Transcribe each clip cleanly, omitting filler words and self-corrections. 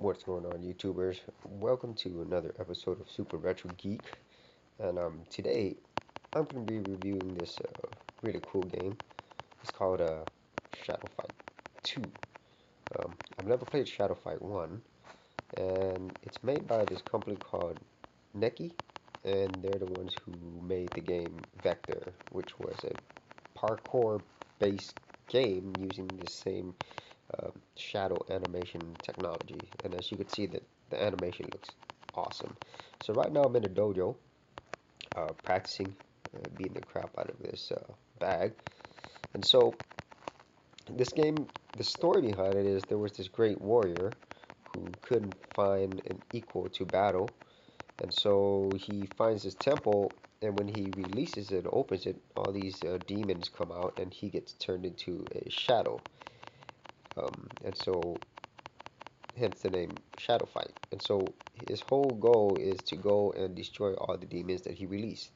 What's going on, YouTubers? Welcome to another episode of Super Retro Geek. And today I'm going to be reviewing this really cool game. It's called Shadow Fight 2. I've never played Shadow Fight 1, and it's made by this company called Neki, and they're the ones who made the game Vector, which was a parkour-based game using the same shadow animation technology. And as you can see, the animation looks awesome. So right now I'm in a dojo, practicing beating the crap out of this bag. And so this game, the story behind it is there was this great warrior who couldn't find an equal to battle, and so he finds this temple. And when he releases it, opens it, all these demons come out, and he gets turned into a shadow. And so hence the name Shadow Fight. And so his whole goal is to go and destroy all the demons that he released.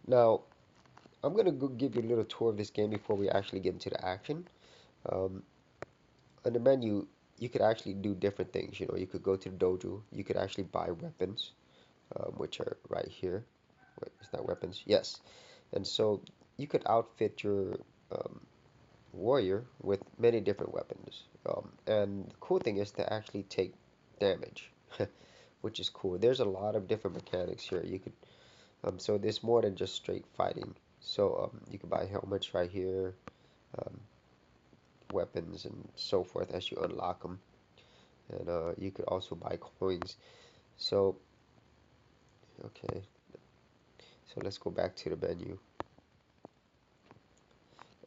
Now, I'm going to go give you a little tour of this game before we actually get into the action. Um, on the menu, you could actually do different things. You know, you could go to the dojo, you could actually buy weapons, which are right here. Wait, is that weapons? Yes. And so you could outfit your um, warrior with many different weapons. And the cool thing is to actually take damage, which is cool. There's a lot of different mechanics here. You could so there's more than just straight fighting. So you can buy helmets right here, um, weapons and so forth as you unlock them, and you could also buy coins. So okay, so let's go back to the menu,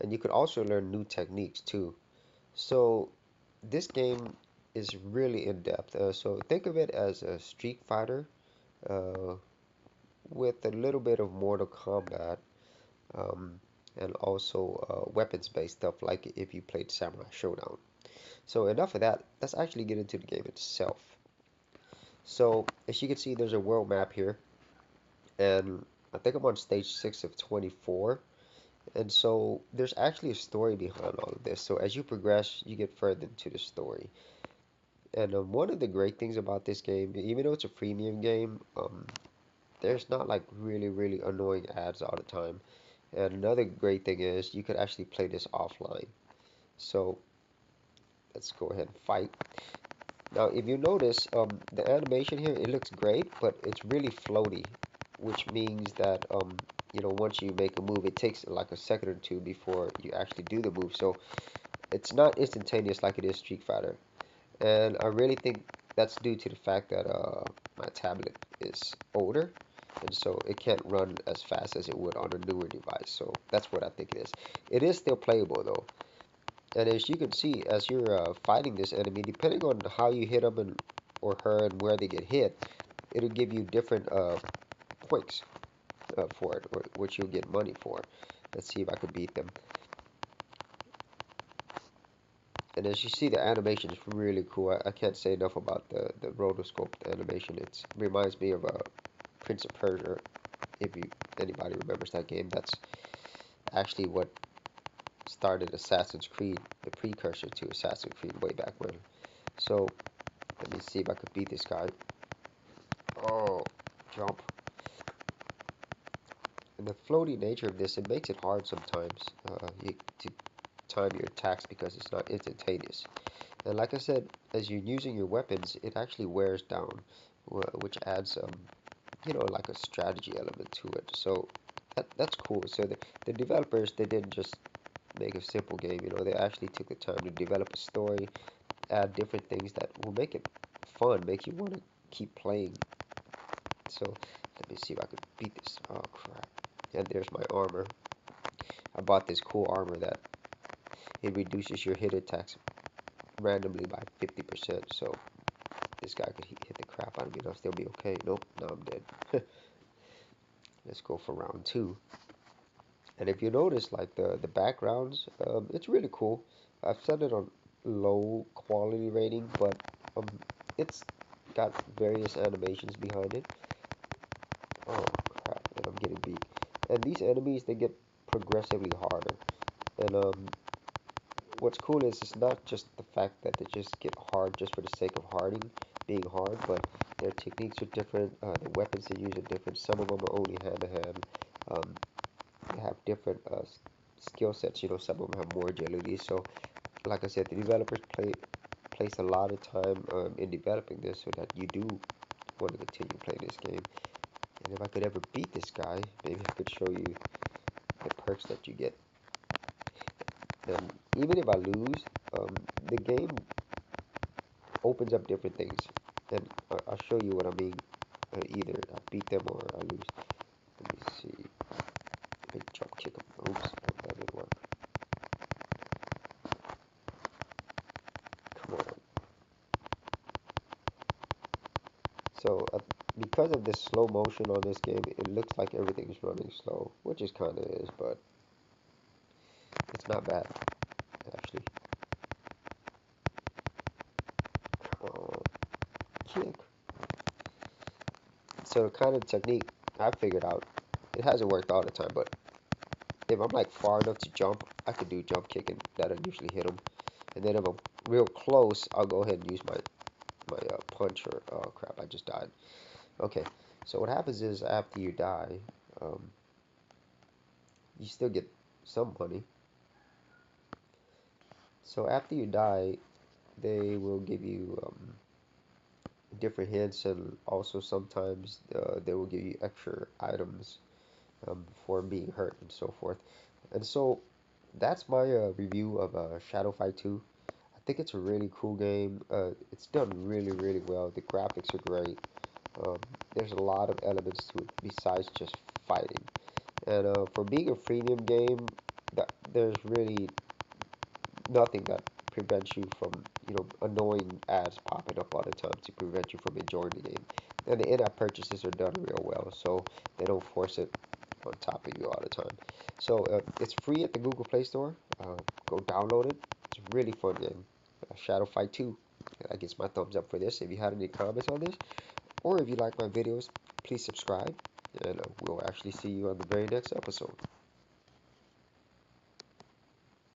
and you could also learn new techniques too. So this game is really in depth. So think of it as a Street Fighter uh, with a little bit of Mortal Kombat, um, and also weapons-based stuff like if you played Samurai Showdown. So enough of that. Let's actually get into the game itself. So as you can see, there's a world map here, and I think I'm on stage 6 of 24. And so there's actually a story behind all of this. So as you progress, you get further into the story. And one of the great things about this game, even though it's a freemium game, there's not like really annoying ads all the time. And another great thing is you could actually play this offline. So let's go ahead and fight. Now, if you notice, the animation here, it looks great, but it's really floaty, which means that, once you make a move, it takes like a second or two before you actually do the move. So it's not instantaneous like it is Street Fighter. And I really think that's due to the fact that my tablet is older, and so it can't run as fast as it would on a newer device. So that's what I think it is. It is still playable though. And as you can see, as you're fighting this enemy, depending on how you hit them or her and where they get hit, it'll give you different points for it, or which you'll get money for. Let's see if I can beat them. And as you see, the animation is really cool. I can't say enough about the rotoscope animation. It reminds me of Prince of Persia. If anybody remembers that game, that's actually what started Assassin's Creed, the precursor to Assassin's Creed way back when. So let me see if I could beat this guy. Oh, jump. And the floaty nature of this, it makes it hard sometimes to time your attacks because it's not instantaneous. And like I said, as you're using your weapons, it actually wears down, which adds, like a strategy element to it. So that's cool. So the developers, they didn't just make a simple game, they actually took the time to develop a story, add different things that will make it fun, make you want to keep playing. So let me see if I can beat this. Oh crap. And there's my armor. I bought this cool armor that it reduces your hit attacks randomly by 50%. So this guy could hit the crap out of me and I'll still be okay. Nope, now I'm dead. Let's go for round two. And if you notice, like the backgrounds, it's really cool. I've set it on low quality rating, but um, it's got various animations behind it. Oh crap, and I'm getting beat. And these enemies, they get progressively harder. And what's cool is it's not just the fact that they just get hard just for the sake of being hard, but their techniques are different. The weapons they use are different. Some of them are only hand to hand. They have different skill sets. You know, some of them have more agility. So, like I said, the developers place a lot of time in developing this so that you do want to continue playing this game. And if I could ever beat this guy, maybe I could show you the perks that you get. And even if I lose, the game opens up different things. And I'll show you what I mean. Either I beat them or I lose. Let me see. Let me jump kick him. Oops, that didn't work. Come on. So because of this slow motion on this game, it looks like everything's running slow, which is kind of is, but it's not bad, actually. Come on, kick. So the kind of technique I figured out, it hasn't worked all the time, but if I'm like far enough to jump, I can do jump kick and that'll usually hit them. And then if I'm real close, I'll go ahead and use my punch or, oh crap, I just died. Okay, so what happens is after you die, you still get some money. So after you die, they will give you different hints, and also sometimes they will give you extra items for being hurt and so forth. And so that's my review of Shadow Fight 2. I think it's a really cool game. It's done really, really well. The graphics are great. Um, there's a lot of elements to it besides just fighting. And for being a freemium game, there's really nothing that prevents you from, annoying ads popping up all the time to prevent you from enjoying the game. And the in-app purchases are done real well, so they don't force it on top of you all the time. So it's free at the Google Play Store. Go download it. It's a really fun game. Shadow Fight 2. I guess my thumbs up for this. If you had any comments on this, or if you like my videos, please subscribe, and we'll actually see you on the very next episode.